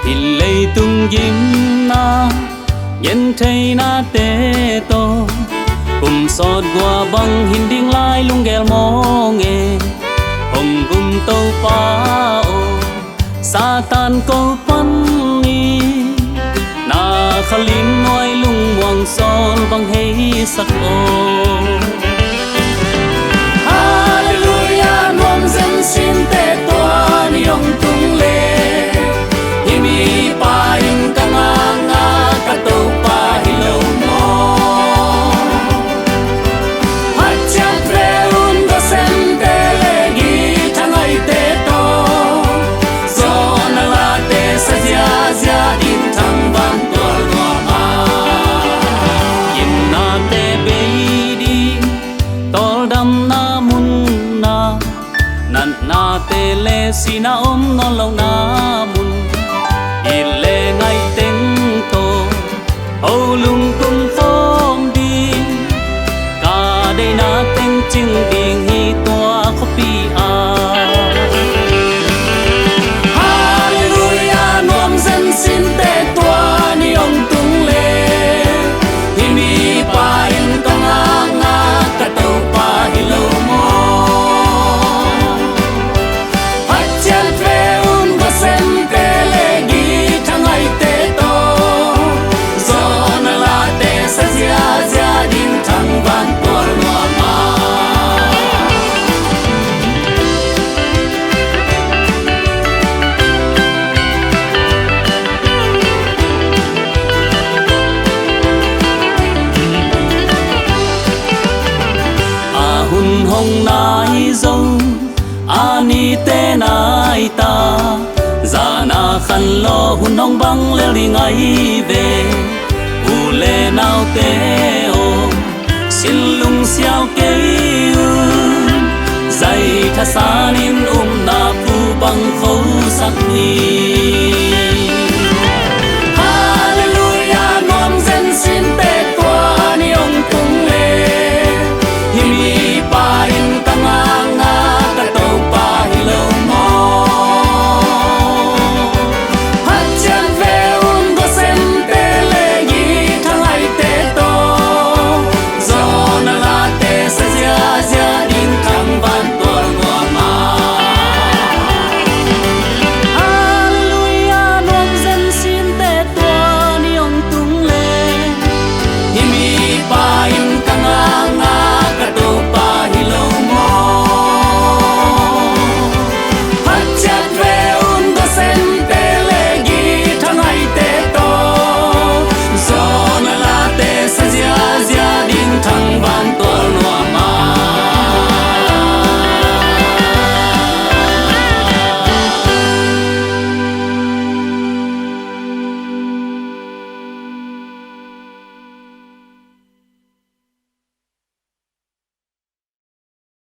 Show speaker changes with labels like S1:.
S1: thì lấy tung yếm na nhân thấy na tê tô cùng sọt qua băng hình đinh lai lung ghel mò nghe hồng cùng tàu pa ô sa tan câu phân ni na khalin nói lung muang son băng hay sắc ô Hallelujah nuông dân xin tê toa ni ông tung lê himi pa in kanga nga katau pa hilau mo hat chak veun go sem te legi thangai te to zona la te sa zia zia din thang ban tor no ma yin na te be di tol dam na mun na nan na te le sina om non lo na mun ile ngay tiếng tô âu lung cung phong đi cả đây na tiếng chừng đi hi toa copy a Hallelujah nuông dân xin tê toa ni ông tung lê hi mi pa in công a nga cả tàu pa hi lâu mo hát chân về un go sem tê lê gi thang ai tê to gió na la tê sa zia zia din thang van tor no ma a hun hong nai dâu ani te nai ta za na khan lo hun hong bang le ri ngai về u le nao te o xin lung xiao ke u